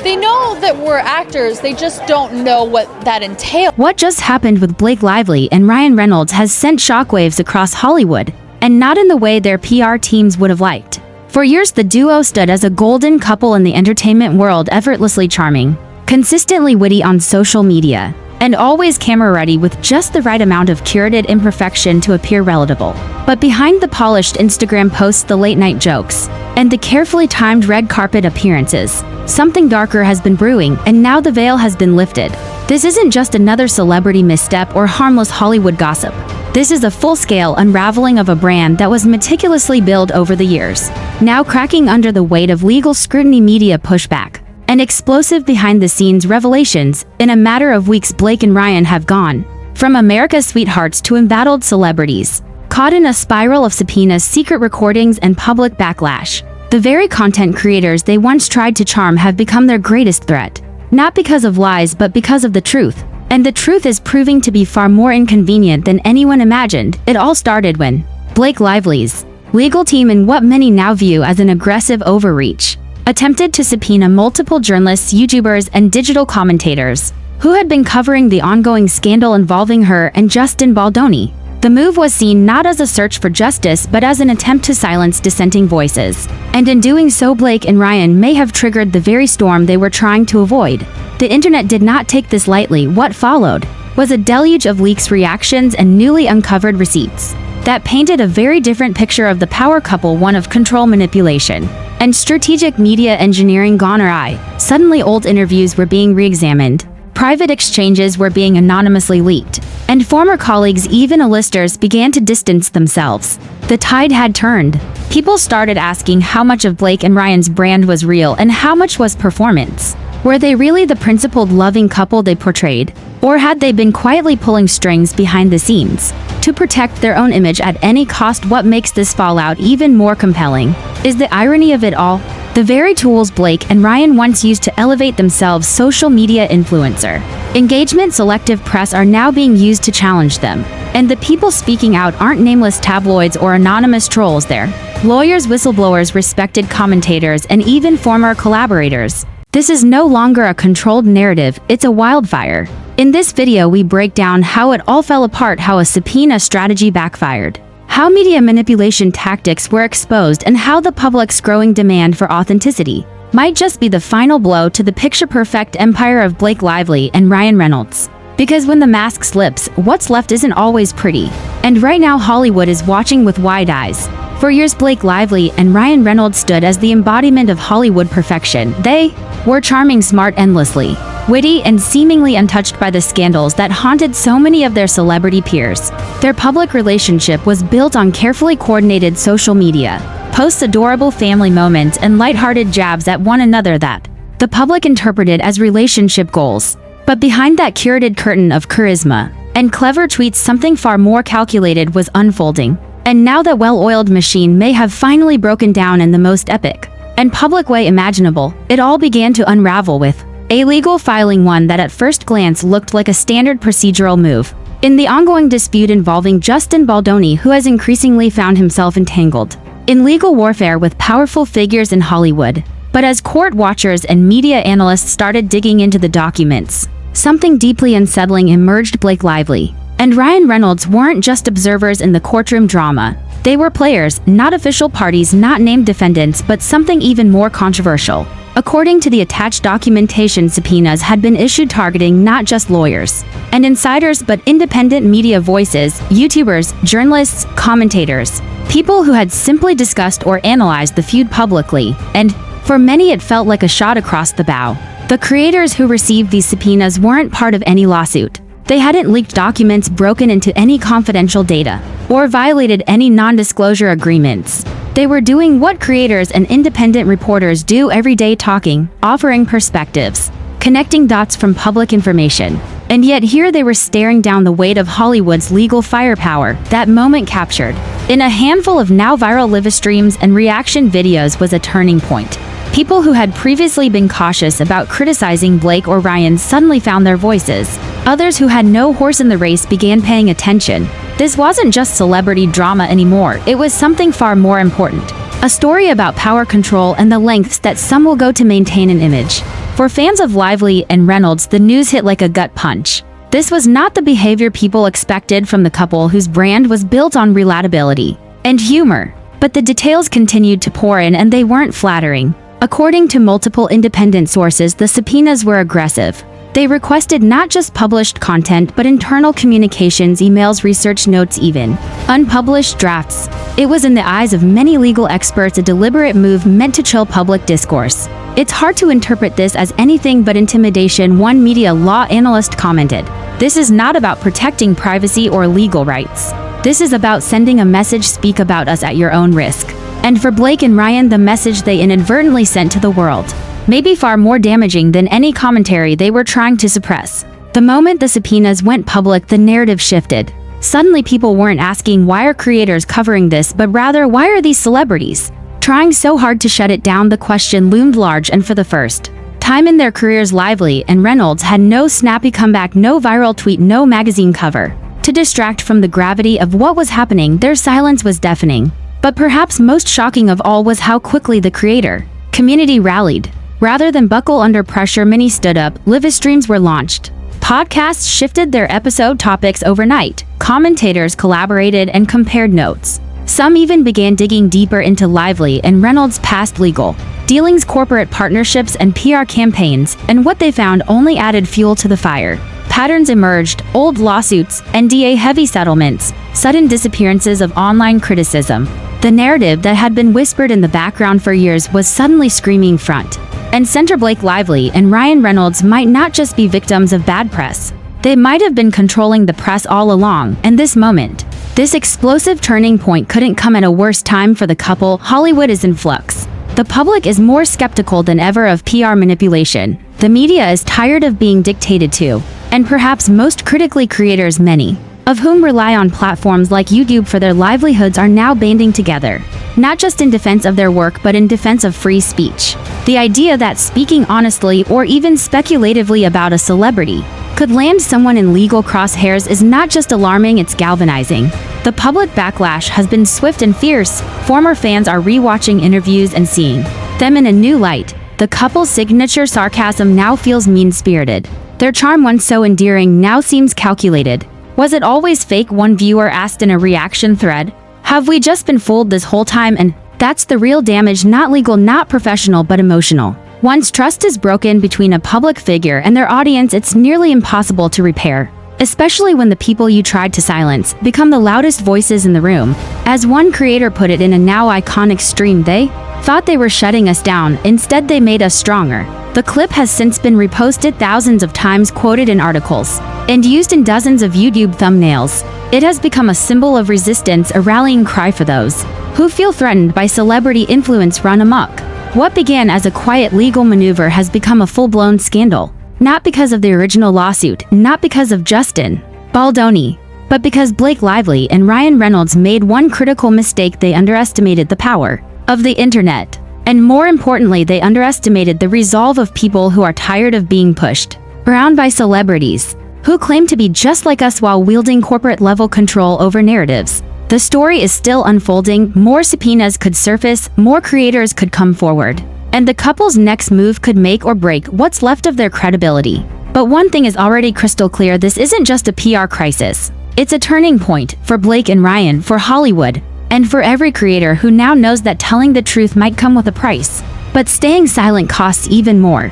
They know that we're actors, they just don't know what that entails. What just happened with Blake Lively and Ryan Reynolds has sent shockwaves across Hollywood, and not in the way their PR teams would have liked. For years, the duo stood as a golden couple in the entertainment world, effortlessly charming, consistently witty on social media, and always camera-ready with just the right amount of curated imperfection to appear relatable. But behind the polished Instagram posts, the late-night jokes, and the carefully timed red carpet appearances, something darker has been brewing, and now the veil has been lifted. This isn't just another celebrity misstep or harmless Hollywood gossip. This is a full-scale unraveling of a brand that was meticulously built over the years, now cracking under the weight of legal scrutiny, media pushback, and explosive behind-the-scenes revelations. In a matter of weeks, Blake and Ryan have gone from America's sweethearts to embattled celebrities, caught in a spiral of subpoenas, secret recordings, and public backlash. The very content creators they once tried to charm have become their greatest threat, not because of lies but because of the truth. And the truth is proving to be far more inconvenient than anyone imagined. It all started when Blake Lively's legal team, in what many now view as an aggressive overreach, attempted to subpoena multiple journalists, YouTubers, and digital commentators who had been covering the ongoing scandal involving her and Justin Baldoni. The move was seen not as a search for justice but as an attempt to silence dissenting voices. And in doing so, Blake and Ryan may have triggered the very storm they were trying to avoid. The internet did not take this lightly. What followed was a deluge of leaks, reactions, and newly uncovered receipts that painted a very different picture of the power couple, one of control, manipulation, and strategic media engineering gone awry. Suddenly, old interviews were being re-examined, private exchanges were being anonymously leaked, and former colleagues, even A-listers, began to distance themselves. The tide had turned. People started asking how much of Blake and Ryan's brand was real and how much was performance. Were they really the principled, loving couple they portrayed? Or had they been quietly pulling strings behind the scenes to protect their own image at any cost? What makes this fallout even more compelling is the irony of it all. The very tools Blake and Ryan once used to elevate themselves, social media influencer engagement, selective press, are now being used to challenge them. And the people speaking out aren't nameless tabloids or anonymous trolls. They're lawyers, whistleblowers, respected commentators, and even former collaborators. This is no longer a controlled narrative, it's a wildfire. In this video, we break down how it all fell apart, how a subpoena strategy backfired, how media manipulation tactics were exposed, and how the public's growing demand for authenticity might just be the final blow to the picture-perfect empire of Blake Lively and Ryan Reynolds. Because when the mask slips, what's left isn't always pretty. And right now, Hollywood is watching with wide eyes. For years, Blake Lively and Ryan Reynolds stood as the embodiment of Hollywood perfection. They were charming, smart, endlessly witty, and seemingly untouched by the scandals that haunted so many of their celebrity peers. Their public relationship was built on carefully coordinated social media posts, adorable family moments, and lighthearted jabs at one another that the public interpreted as relationship goals. But behind that curated curtain of charisma and clever tweets, something far more calculated was unfolding. And now that well-oiled machine may have finally broken down in the most epic and public way imaginable, it all began to unravel with a legal filing, one that at first glance looked like a standard procedural move. In the ongoing dispute involving Justin Baldoni, who has increasingly found himself entangled in legal warfare with powerful figures in Hollywood. But as court watchers and media analysts started digging into the documents, something deeply unsettling emerged. Blake Lively and Ryan Reynolds weren't just observers in the courtroom drama. They were players, not official parties, not named defendants, but something even more controversial. According to the attached documentation, subpoenas had been issued targeting not just lawyers and insiders, but independent media voices, YouTubers, journalists, commentators, people who had simply discussed or analyzed the feud publicly. And for many, it felt like a shot across the bow. The creators who received these subpoenas weren't part of any lawsuit. They hadn't leaked documents, broken into any confidential data, or violated any non-disclosure agreements. They were doing what creators and independent reporters do every day, talking, offering perspectives, connecting dots from public information. And yet here they were staring down the weight of Hollywood's legal firepower. That moment, captured in a handful of now viral live streams and reaction videos, was a turning point. People who had previously been cautious about criticizing Blake or Ryan suddenly found their voices. Others who had no horse in the race began paying attention. This wasn't just celebrity drama anymore, it was something far more important. A story about power, control, and the lengths that some will go to maintain an image. For fans of Lively and Reynolds, the news hit like a gut punch. This was not the behavior people expected from the couple whose brand was built on relatability and humor. But the details continued to pour in and they weren't flattering. According to multiple independent sources, the subpoenas were aggressive. They requested not just published content but internal communications, emails, research notes, even unpublished drafts. It was in the eyes of many legal experts a deliberate move meant to chill public discourse. It's hard to interpret this as anything but intimidation, one media law analyst commented. This is not about protecting privacy or legal rights. This is about sending a message: speak about us at your own risk. And for Blake and Ryan, the message they inadvertently sent to the world may be far more damaging than any commentary they were trying to suppress. The moment the subpoenas went public, the narrative shifted. Suddenly people weren't asking why are creators covering this, but rather why are these celebrities trying so hard to shut it down. The question loomed large, and for the first time in their careers, Lively and Reynolds had no snappy comeback, no viral tweet, no magazine cover to distract from the gravity of what was happening. Their silence was deafening. But perhaps most shocking of all was how quickly the creator community rallied. Rather than buckle under pressure, many stood up. Live streams were launched. Podcasts shifted their episode topics overnight. Commentators collaborated and compared notes. Some even began digging deeper into Lively and Reynolds' past legal dealings, corporate partnerships, and PR campaigns, and what they found only added fuel to the fire. Patterns emerged: old lawsuits, NDA-heavy settlements, sudden disappearances of online criticism. The narrative that had been whispered in the background for years was suddenly screaming front and center. Blake Lively and Ryan Reynolds might not just be victims of bad press. They might have been controlling the press all along, and this moment, this explosive turning point, couldn't come at a worse time for the couple. Hollywood is in flux. The public is more skeptical than ever of PR manipulation. The media is tired of being dictated to, and perhaps most critically, creators, many of whom rely on platforms like YouTube for their livelihoods, are now banding together, not just in defense of their work but in defense of free speech. The idea that speaking honestly or even speculatively about a celebrity could land someone in legal crosshairs is not just alarming, it's galvanizing. The public backlash has been swift and fierce. Former fans are rewatching interviews and seeing them in a new light. The couple's signature sarcasm now feels mean-spirited. Their charm, once so endearing, now seems calculated. Was it always fake? One viewer asked in a reaction thread. Have we just been fooled this whole time? And that's the real damage, not legal, not professional, but emotional. Once trust is broken between a public figure and their audience, it's nearly impossible to repair, especially when the people you tried to silence become the loudest voices in the room. As one creator put it in a now iconic stream, they thought they were shutting us down, instead they made us stronger. The clip has since been reposted thousands of times, quoted in articles, and used in dozens of YouTube thumbnails. It has become a symbol of resistance, a rallying cry for those who feel threatened by celebrity influence run amok. What began as a quiet legal maneuver has become a full-blown scandal. Not because of the original lawsuit, not because of Justin Baldoni, but because Blake Lively and Ryan Reynolds made one critical mistake. They underestimated the power of the internet. And more importantly, they underestimated the resolve of people who are tired of being pushed around by celebrities who claim to be just like us while wielding corporate-level control over narratives. The story is still unfolding. More subpoenas could surface, more creators could come forward, and the couple's next move could make or break what's left of their credibility. But one thing is already crystal clear: this isn't just a PR crisis. It's a turning point for Blake and Ryan, for Hollywood, and for every creator who now knows that telling the truth might come with a price, but staying silent costs even more.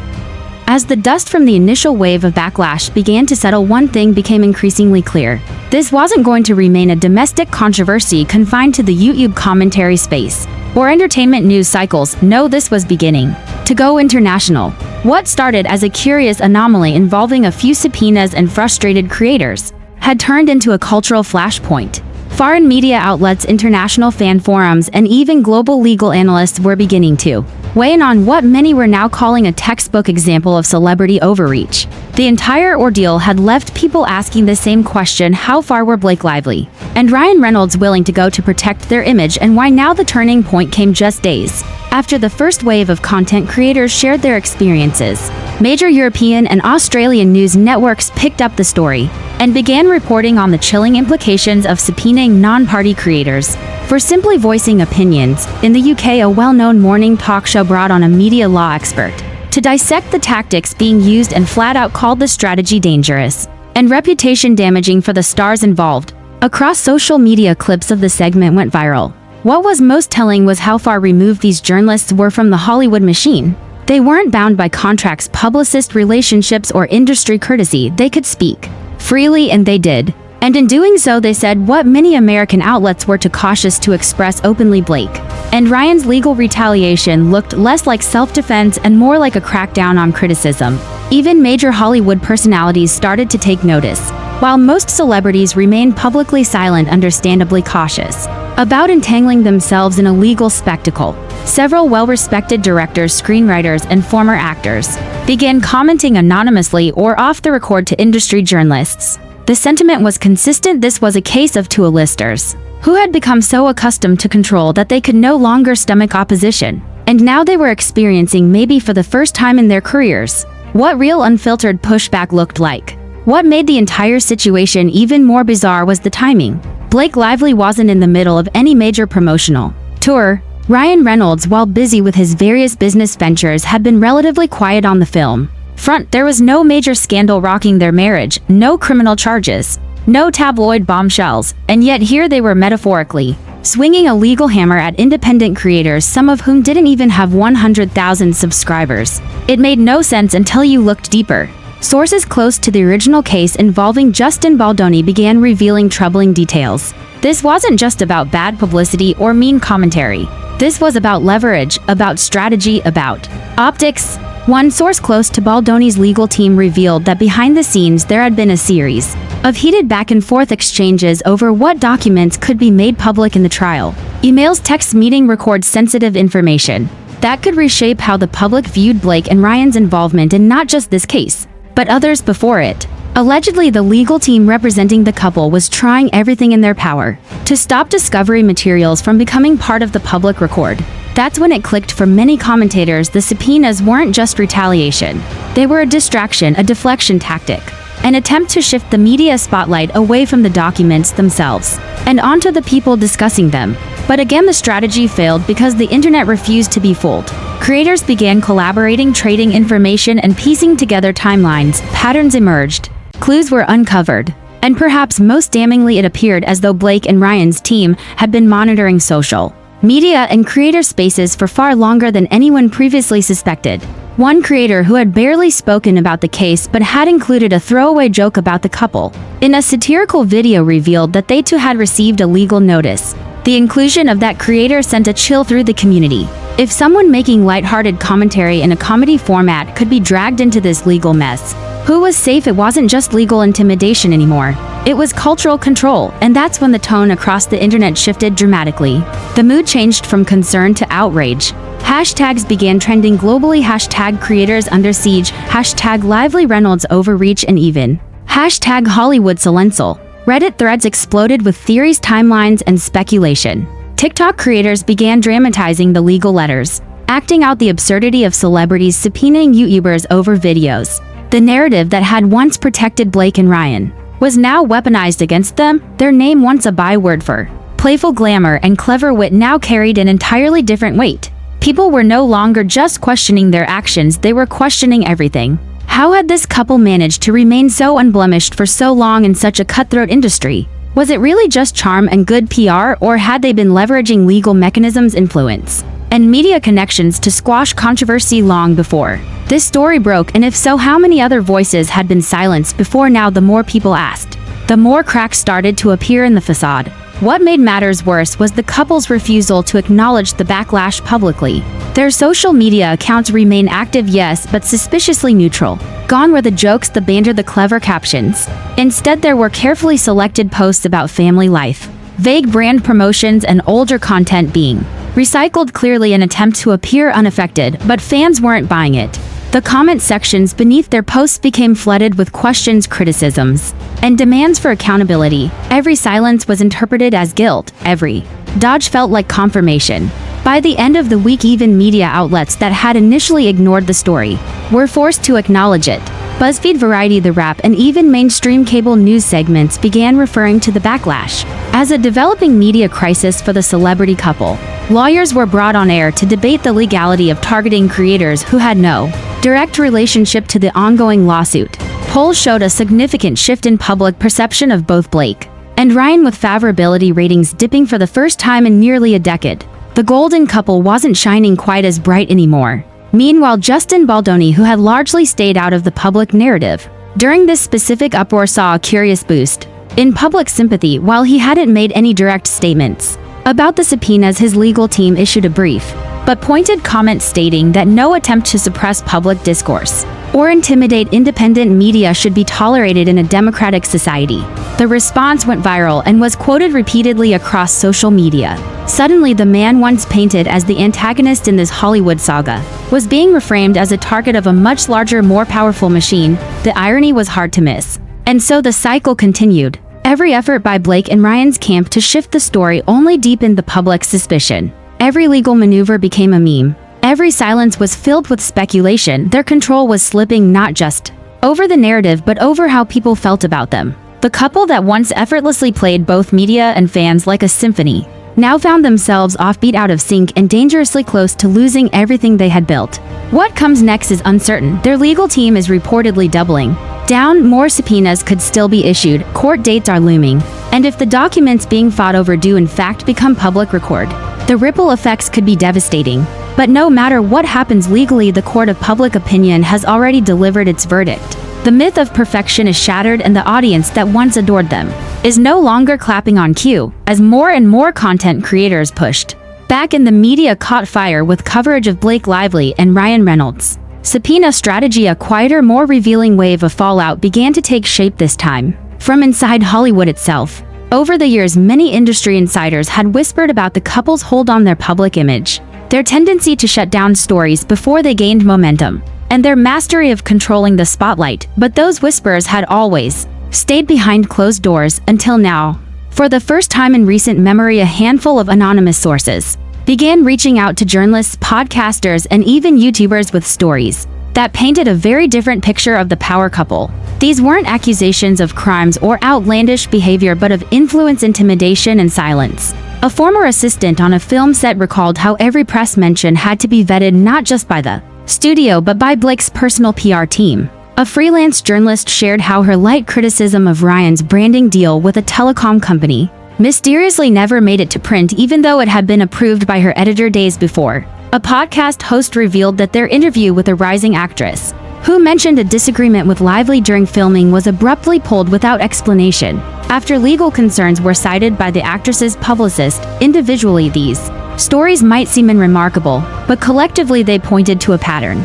As the dust from the initial wave of backlash began to settle, one thing became increasingly clear. This wasn't going to remain a domestic controversy confined to the YouTube commentary space or entertainment news cycles. No, this was beginning to go international. What started as a curious anomaly involving a few subpoenas and frustrated creators had turned into a cultural flashpoint. Foreign media outlets, international fan forums, and even global legal analysts were beginning to weigh in on what many were now calling a textbook example of celebrity overreach. The entire ordeal had left people asking the same question: how far were Blake Lively and Ryan Reynolds willing to go to protect their image, and why now? The turning point came just days after the first wave of content creators shared their experiences. Major European and Australian news networks picked up the story and began reporting on the chilling implications of subpoenaing non-party creators for simply voicing opinions. In the UK, a well-known morning talk show brought on a media law expert to dissect the tactics being used and flat out called the strategy dangerous and reputation damaging for the stars involved. Across social media, clips of the segment went viral. What was most telling was how far removed these journalists were from the Hollywood machine. They weren't bound by contracts, publicist relationships, or industry courtesy. They could speak freely, and they did. And in doing so, they said what many American outlets were too cautious to express openly. Blake and Ryan's legal retaliation looked less like self-defense and more like a crackdown on criticism. Even major Hollywood personalities started to take notice, while most celebrities remained publicly silent, understandably cautious about entangling themselves in a legal spectacle. Several well-respected directors, screenwriters, and former actors began commenting anonymously or off the record to industry journalists. The sentiment was consistent. This was a case of two A-listers who had become so accustomed to control that they could no longer stomach opposition. And now they were experiencing, maybe for the first time in their careers, what real unfiltered pushback looked like. What made the entire situation even more bizarre was the timing. Blake Lively wasn't in the middle of any major promotional tour. Ryan Reynolds, while busy with his various business ventures, had been relatively quiet on the film front. There was no major scandal rocking their marriage, no criminal charges, no tabloid bombshells, and yet here they were metaphorically swinging a legal hammer at independent creators, some of whom didn't even have 100,000 subscribers. It made no sense until you looked deeper. Sources close to the original case involving Justin Baldoni began revealing troubling details. This wasn't just about bad publicity or mean commentary. This was about leverage, about strategy, about optics. One source close to Baldoni's legal team revealed that behind the scenes there had been a series of heated back-and-forth exchanges over what documents could be made public in the trial. Emails, texts, meeting records, sensitive information that could reshape how the public viewed Blake and Ryan's involvement in not just this case, but others before it. Allegedly, the legal team representing the couple was trying everything in their power to stop discovery materials from becoming part of the public record. That's when it clicked for many commentators. The subpoenas weren't just retaliation. They were a distraction, a deflection tactic, an attempt to shift the media spotlight away from the documents themselves and onto the people discussing them. But again, the strategy failed because the internet refused to be fooled. Creators began collaborating, trading information, and piecing together timelines. Patterns emerged. Clues were uncovered. And perhaps most damningly, it appeared as though Blake and Ryan's team had been monitoring social media and creator spaces for far longer than anyone previously suspected. One creator who had barely spoken about the case but had included a throwaway joke about the couple in a satirical video revealed that they too had received a legal notice. The inclusion of that creator sent a chill through the community. If someone making lighthearted commentary in a comedy format could be dragged into this legal mess, who was safe? It wasn't just legal intimidation anymore. It was cultural control, and that's when the tone across the internet shifted dramatically. The mood changed from concern to outrage. Hashtags began trending globally. Hashtag creators under siege, hashtag Lively Reynolds overreach, and even hashtag Hollywood silencio. Reddit threads exploded with theories, timelines, and speculation. TikTok creators began dramatizing the legal letters, acting out the absurdity of celebrities subpoenaing YouTubers over videos. The narrative that had once protected Blake and Ryan was now weaponized against them. Their name, once a byword for playful glamour and clever wit, now carried an entirely different weight. People were no longer just questioning their actions, they were questioning everything. How had this couple managed to remain so unblemished for so long in such a cutthroat industry? Was it really just charm and good PR, or had they been leveraging legal mechanisms, influence, and media connections to squash controversy long before this story broke? And if so, how many other voices had been silenced before now? The more people asked, the more cracks started to appear in the facade. What made matters worse was the couple's refusal to acknowledge the backlash publicly. Their social media accounts remain active, yes, but suspiciously neutral. Gone were the jokes, the banter, the clever captions. Instead, there were carefully selected posts about family life, vague brand promotions, and older content being recycled, clearly an attempt to appear unaffected, but fans weren't buying it. The comment sections beneath their posts became flooded with questions, criticisms, and demands for accountability. Every silence was interpreted as guilt. Every dodge felt like confirmation. By the end of the week, even media outlets that had initially ignored the story were forced to acknowledge it. BuzzFeed, Variety, The Wrap, and even mainstream cable news segments began referring to the backlash as a developing media crisis for the celebrity couple. Lawyers were brought on air to debate the legality of targeting creators who had no direct relationship to the ongoing lawsuit. Polls showed a significant shift in public perception of both Blake and Ryan, with favorability ratings dipping for the first time in nearly a decade. The golden couple wasn't shining quite as bright anymore. Meanwhile, Justin Baldoni, who had largely stayed out of the public narrative during this specific uproar, saw a curious boost in public sympathy. While he hadn't made any direct statements about the subpoenas, his legal team issued a brief but pointed comment stating that no attempt to suppress public discourse or intimidate independent media should be tolerated in a democratic society. The response went viral and was quoted repeatedly across social media. Suddenly, the man once painted as the antagonist in this Hollywood saga was being reframed as a target of a much larger, more powerful machine. The irony was hard to miss. And so the cycle continued. Every effort by Blake and Ryan's camp to shift the story only deepened the public's suspicion. Every legal maneuver became a meme. Every silence was filled with speculation. Their control was slipping not just over the narrative but over how people felt about them. The couple that once effortlessly played both media and fans like a symphony now found themselves offbeat, out of sync, and dangerously close to losing everything they had built. What comes next is uncertain. Their legal team is reportedly doubling down. More subpoenas could still be issued, court dates are looming, and if the documents being fought over do in fact become public record, the ripple effects could be devastating. But no matter what happens legally, the court of public opinion has already delivered its verdict. The myth of perfection is shattered, and the audience that once adored them is no longer clapping on cue, as more and more content creators pushed back and the media caught fire with coverage of Blake Lively and Ryan Reynolds' subpoena strategy. A quieter, more revealing wave of fallout began to take shape, this time from inside Hollywood itself. Over the years, many industry insiders had whispered about the couple's hold on their public image, their tendency to shut down stories before they gained momentum, and their mastery of controlling the spotlight. But those whispers had always stayed behind closed doors until now. For the first time in recent memory, a handful of anonymous sources began reaching out to journalists, podcasters, and even YouTubers with stories that painted a very different picture of the power couple. These weren't accusations of crimes or outlandish behavior, but of influence, intimidation, and silence. A former assistant on a film set recalled how every press mention had to be vetted not just by the studio but by Blake's personal PR team. A freelance journalist shared how her light criticism of Ryan's branding deal with a telecom company mysteriously never made it to print, even though it had been approved by her editor days before. A podcast host revealed that their interview with a rising actress who mentioned a disagreement with Lively during filming was abruptly pulled without explanation after legal concerns were cited by the actress's publicist. Individually, these stories might seem unremarkable, but collectively they pointed to a pattern.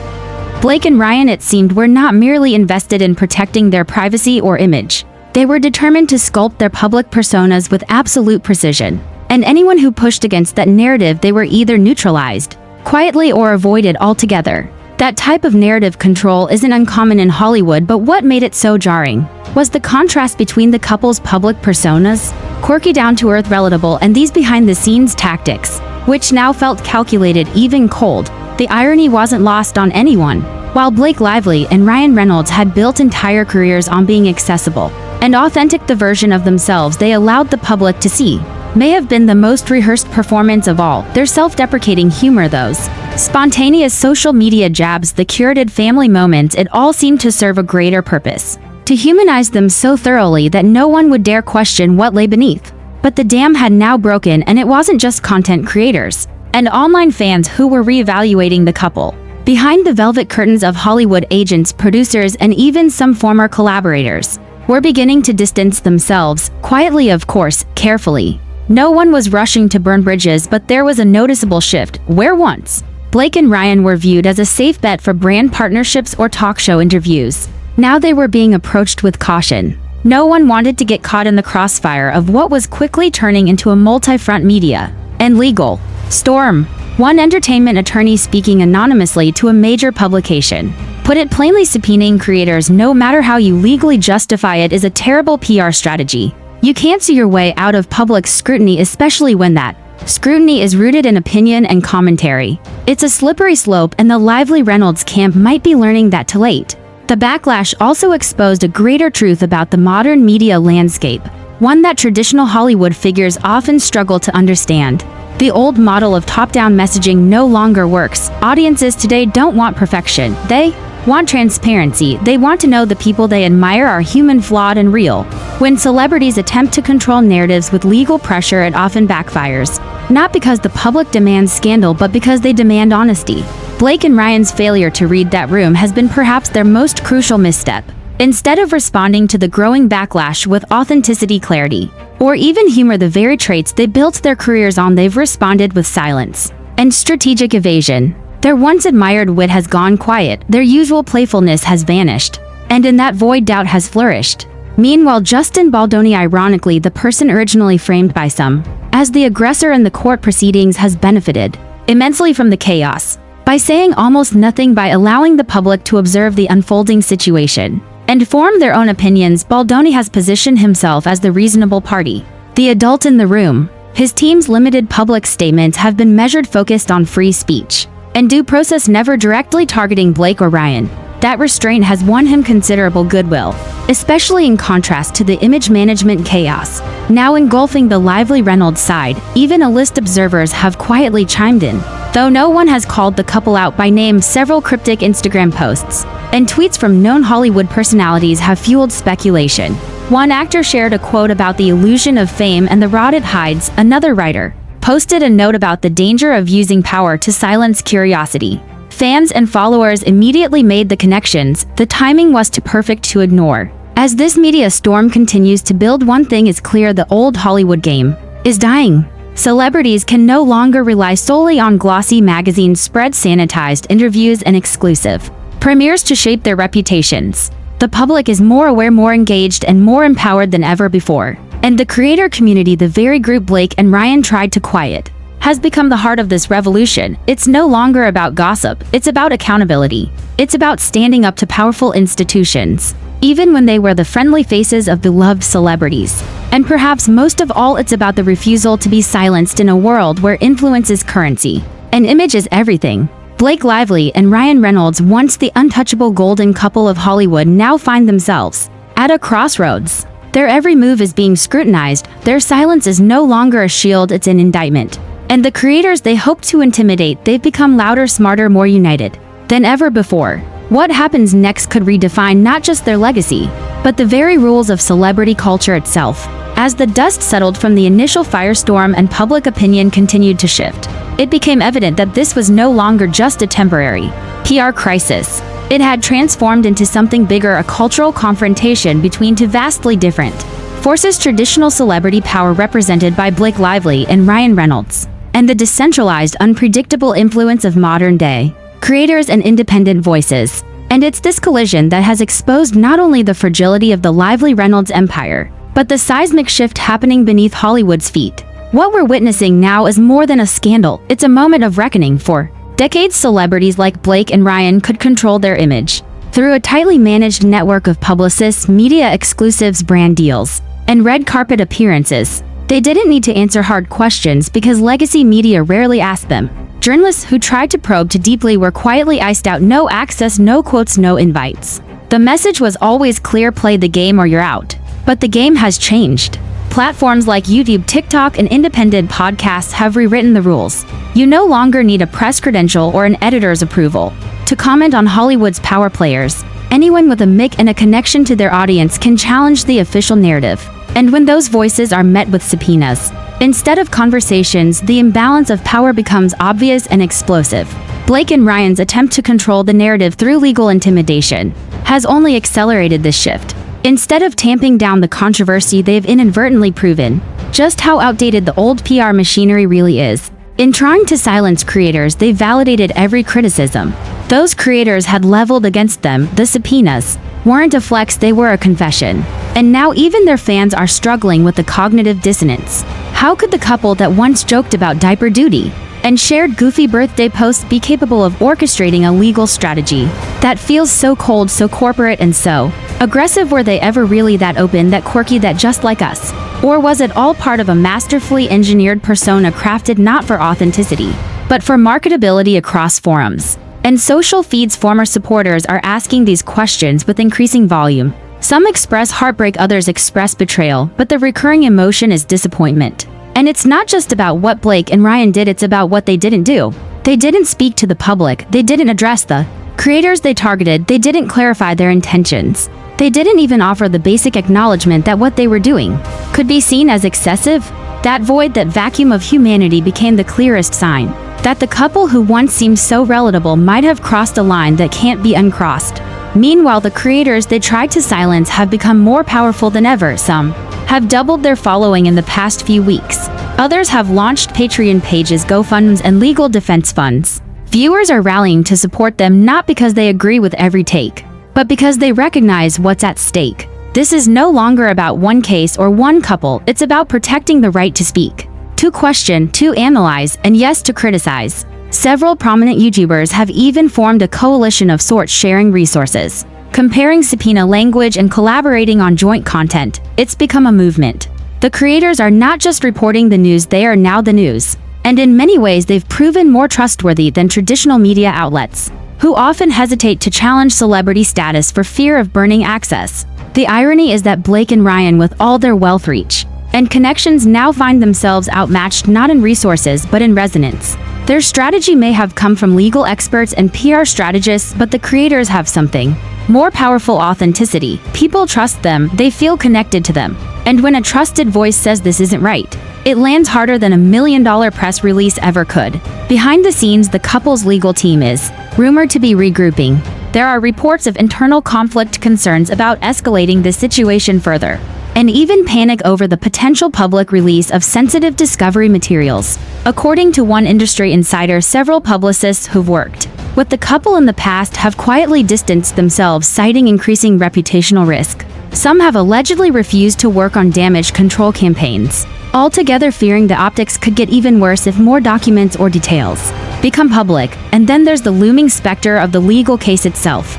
Blake and Ryan, it seemed, were not merely invested in protecting their privacy or image. They were determined to sculpt their public personas with absolute precision. And anyone who pushed against that narrative, they were either neutralized quietly or avoided altogether. That type of narrative control isn't uncommon in Hollywood, but what made it so jarring was the contrast between the couple's public personas, quirky, down-to-earth, relatable, and these behind-the-scenes tactics, which now felt calculated, even cold. The irony wasn't lost on anyone. While Blake Lively and Ryan Reynolds had built entire careers on being accessible and authentic, the version of themselves they allowed the public to see may have been the most rehearsed performance of all. Their self-deprecating humor, those spontaneous social media jabs, the curated family moments, it all seemed to serve a greater purpose: to humanize them so thoroughly that no one would dare question what lay beneath. But the dam had now broken, and it wasn't just content creators and online fans who were reevaluating the couple. Behind the velvet curtains of Hollywood, agents, producers, and even some former collaborators were beginning to distance themselves, quietly, of course, carefully. No one was rushing to burn bridges, but there was a noticeable shift. Where once Blake and Ryan were viewed as a safe bet for brand partnerships or talk show interviews, now they were being approached with caution. No one wanted to get caught in the crossfire of what was quickly turning into a multi-front media and legal storm. One entertainment attorney, speaking anonymously to a major publication, put it plainly: subpoenaing creators, no matter how you legally justify it, is a terrible PR strategy. You can't see your way out of public scrutiny, especially when that scrutiny is rooted in opinion and commentary. It's a slippery slope, and the Lively Reynolds camp might be learning that too late. The backlash also exposed a greater truth about the modern media landscape, one that traditional Hollywood figures often struggle to understand. The old model of top-down messaging no longer works. Audiences today don't want perfection. They want transparency. They want to know the people they admire are human, flawed, and real. When celebrities attempt to control narratives with legal pressure, it often backfires. Not because the public demands scandal, but because they demand honesty. Blake and Ryan's failure to read that room has been perhaps their most crucial misstep. Instead of responding to the growing backlash with authenticity, clarity, or even humor, the very traits they built their careers on, they've responded with silence and strategic evasion. Their once admired wit has gone quiet, their usual playfulness has vanished, and in that void, doubt has flourished. Meanwhile, Justin Baldoni, ironically the person originally framed by some as the aggressor in the court proceedings, has benefited immensely from the chaos by saying almost nothing, by allowing the public to observe the unfolding situation and form their own opinions. Baldoni has positioned himself as the reasonable party, the adult in the room. His team's limited public statements have been measured, focused on free speech and due process, never directly targeting Blake or Ryan. That restraint has won him considerable goodwill, especially in contrast to the image management chaos now engulfing the lively Reynolds side. Even A-list observers have quietly chimed in. Though no one has called the couple out by name, several cryptic Instagram posts and tweets from known Hollywood personalities have fueled speculation. One actor shared a quote about the illusion of fame and the rot it hides. Another writer posted a note about the danger of using power to silence curiosity. Fans and followers immediately made the connections. The timing was too perfect to ignore. As this media storm continues to build, one thing is clear: the old Hollywood game is dying. Celebrities can no longer rely solely on glossy magazine spreads, sanitized interviews, and exclusive premieres to shape their reputations. The public is more aware, more engaged, and more empowered than ever before. And the creator community, the very group Blake and Ryan tried to quiet, has become the heart of this revolution. It's no longer about gossip, it's about accountability. It's about standing up to powerful institutions, even when they were the friendly faces of beloved celebrities. And perhaps most of all, it's about the refusal to be silenced in a world where influence is currency and image is everything. Blake Lively and Ryan Reynolds, once the untouchable golden couple of Hollywood, now find themselves at a crossroads. Their every move is being scrutinized. Their silence is no longer a shield, it's an indictment. And the creators they hoped to intimidate, they've become louder, smarter, more united than ever before. What happens next could redefine not just their legacy, but the very rules of celebrity culture itself. As the dust settled from the initial firestorm and public opinion continued to shift, it became evident that this was no longer just a temporary PR crisis. It had transformed into something bigger, a cultural confrontation between two vastly different forces: traditional celebrity power represented by Blake Lively and Ryan Reynolds, and the decentralized, unpredictable influence of modern-day creators and independent voices. And it's this collision that has exposed not only the fragility of the Lively Reynolds empire, but the seismic shift happening beneath Hollywood's feet. What we're witnessing now is more than a scandal, it's a moment of reckoning. For decades, celebrities like Blake and Ryan could control their image through a tightly managed network of publicists, media exclusives, brand deals, and red carpet appearances. They didn't need to answer hard questions because legacy media rarely asked them. Journalists who tried to probe too deeply were quietly iced out. No access, no quotes, no invites. The message was always clear: play the game or you're out. But the game has changed. Platforms like YouTube, TikTok, and independent podcasts have rewritten the rules. You no longer need a press credential or an editor's approval to comment on Hollywood's power players. Anyone with a mic and a connection to their audience can challenge the official narrative. And when those voices are met with subpoenas instead of conversations, the imbalance of power becomes obvious and explosive. Blake and Ryan's attempt to control the narrative through legal intimidation has only accelerated this shift. Instead of tamping down the controversy, they've inadvertently proven just how outdated the old PR machinery really is. In trying to silence creators, they validated every criticism those creators had leveled against them. The subpoenas weren't a flex, they were a confession. And now even their fans are struggling with the cognitive dissonance. How could the couple that once joked about diaper duty and shared goofy birthday posts be capable of orchestrating a legal strategy that feels so cold, so corporate, and so aggressive? Were they ever really that open, that quirky, that just like us? Or was it all part of a masterfully engineered persona crafted not for authenticity, but for marketability across forums and social feeds? Former supporters are asking these questions with increasing volume. Some express heartbreak, others express betrayal, but the recurring emotion is disappointment. And it's not just about what Blake and Ryan did, it's about what they didn't do. They didn't speak to the public, they didn't address the creators they targeted, they didn't clarify their intentions. They didn't even offer the basic acknowledgement that what they were doing could be seen as excessive. That void, that vacuum of humanity became the clearest sign that the couple who once seemed so relatable might have crossed a line that can't be uncrossed. Meanwhile, the creators they tried to silence have become more powerful than ever. Some have doubled their following in the past few weeks. Others have launched Patreon pages, GoFundMes, and legal defense funds. Viewers are rallying to support them not because they agree with every take, but because they recognize what's at stake. This is no longer about one case or one couple, it's about protecting the right to speak, to question, to analyze, and yes, to criticize. Several prominent YouTubers have even formed a coalition of sorts, sharing resources, comparing subpoena language, and collaborating on joint content. It's become a movement. The creators are not just reporting the news, they are now the news. And in many ways, they've proven more trustworthy than traditional media outlets, who often hesitate to challenge celebrity status for fear of burning access. The irony is that Blake and Ryan, with all their wealth, reach, and connections, now find themselves outmatched not in resources but in resonance. Their strategy may have come from legal experts and PR strategists, but the creators have something more powerful: authenticity. People trust them, they feel connected to them. And when a trusted voice says this isn't right, it lands harder than $1 million press release ever could. Behind the scenes, the couple's legal team is rumored to be regrouping. There are reports of internal conflict, concerns about escalating the situation further, and even panic over the potential public release of sensitive discovery materials. According to one industry insider, several publicists who've worked with the couple in the past have quietly distanced themselves, citing increasing reputational risk. Some have allegedly refused to work on damage control campaigns, altogether fearing the optics could get even worse if more documents or details become public. And then there's the looming specter of the legal case itself.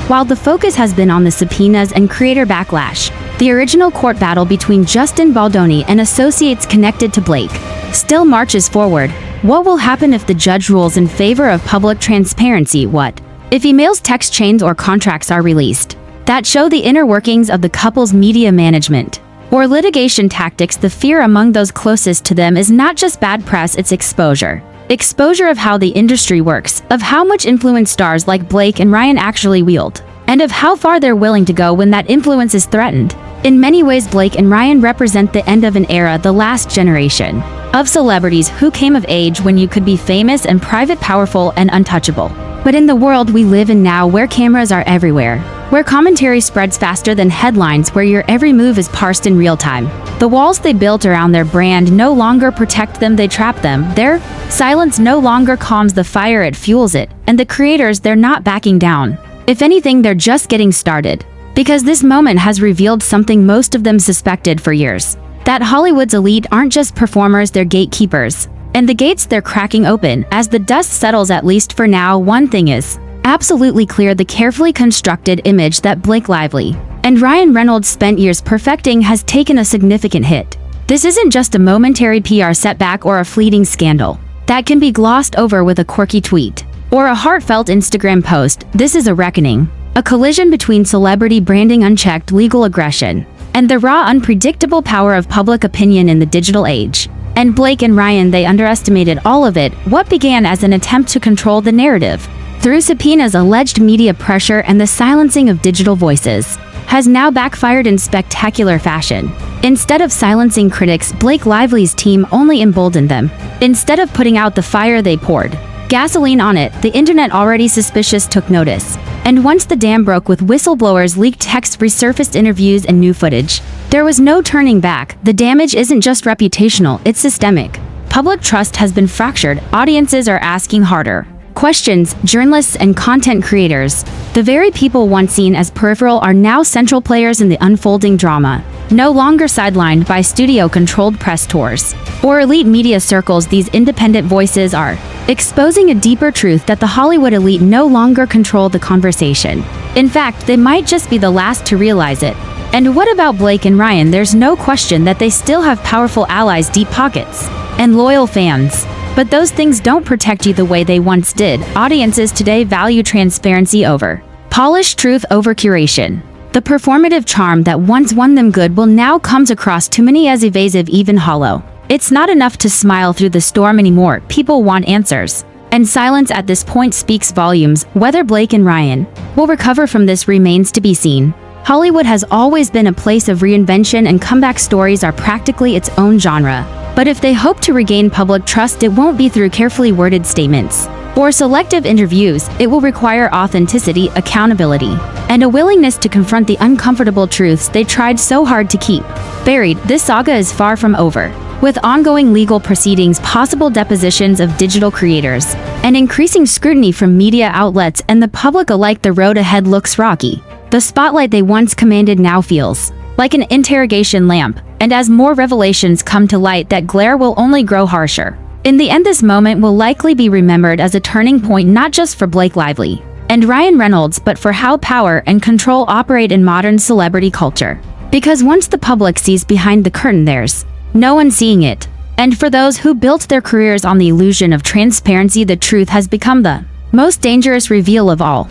While the focus has been on the subpoenas and creator backlash, the original court battle between Justin Baldoni and associates connected to Blake still marches forward. What will happen if the judge rules in favor of public transparency? What if emails, text chains, or contracts are released that show the inner workings of the couple's media management or litigation tactics? The fear among those closest to them is not just bad press, it's exposure. Exposure of how the industry works, of how much influence stars like Blake and Ryan actually wield, and of how far they're willing to go when that influence is threatened. In many ways, Blake and Ryan represent the end of an era, the last generation of celebrities who came of age when you could be famous and private, powerful and untouchable. But in the world we live in now, where cameras are everywhere, where commentary spreads faster than headlines, where your every move is parsed in real time, the walls they built around their brand no longer protect them, they trap them. Their silence no longer calms the fire, it fuels it. And the creators, they're not backing down. If anything, they're just getting started. Because this moment has revealed something most of them suspected for years: that Hollywood's elite aren't just performers, they're gatekeepers. And the gates, they're cracking open. As the dust settles, at least for now, one thing is absolutely clear: the carefully constructed image that Blake Lively and Ryan Reynolds spent years perfecting has taken a significant hit. This isn't just a momentary PR setback or a fleeting scandal that can be glossed over with a quirky tweet or a heartfelt Instagram post. This is a reckoning, a collision between celebrity branding, unchecked legal aggression, and the raw, unpredictable power of public opinion in the digital age. And Blake and Ryan, they underestimated all of it. What began as an attempt to control the narrative through subpoenas, alleged media pressure, and the silencing of digital voices has now backfired in spectacular fashion. Instead of silencing critics, Blake Lively's team only emboldened them. Instead of putting out the fire, they poured gasoline on it. The internet, already suspicious, took notice. And once the dam broke with whistleblowers, leaked texts, resurfaced interviews, and new footage, there was no turning back. The damage isn't just reputational, it's systemic. Public trust has been fractured. Audiences are asking harder questions. Journalists and content creators, the very people once seen as peripheral, are now central players in the unfolding drama. No longer sidelined by studio-controlled press tours or elite media circles, these independent voices are exposing a deeper truth: that the Hollywood elite no longer control the conversation. In fact, they might just be the last to realize it. And what about Blake and Ryan? There's no question that they still have powerful allies, deep pockets, and loyal fans. But those things don't protect you the way they once did. Audiences today value transparency over polished truth, over curation. The performative charm that once won them good will now comes across too many as evasive, even hollow. It's not enough to smile through the storm anymore. People want answers. And silence at this point speaks volumes. Whether Blake and Ryan will recover from this remains to be seen. Hollywood has always been a place of reinvention, and comeback stories are practically its own genre. But if they hope to regain public trust, it won't be through carefully worded statements or selective interviews. It will require authenticity, accountability, and a willingness to confront the uncomfortable truths they tried so hard to keep buried. This saga is far from over. With ongoing legal proceedings, possible depositions of digital creators, and increasing scrutiny from media outlets and the public alike, the road ahead looks rocky. The spotlight they once commanded now feels like an interrogation lamp, and as more revelations come to light, that glare will only grow harsher. In the end, this moment will likely be remembered as a turning point, not just for Blake Lively and Ryan Reynolds, but for how power and control operate in modern celebrity culture. Because once the public sees behind the curtain, there's no one seeing it. And for those who built their careers on the illusion of transparency, the truth has become the most dangerous reveal of all.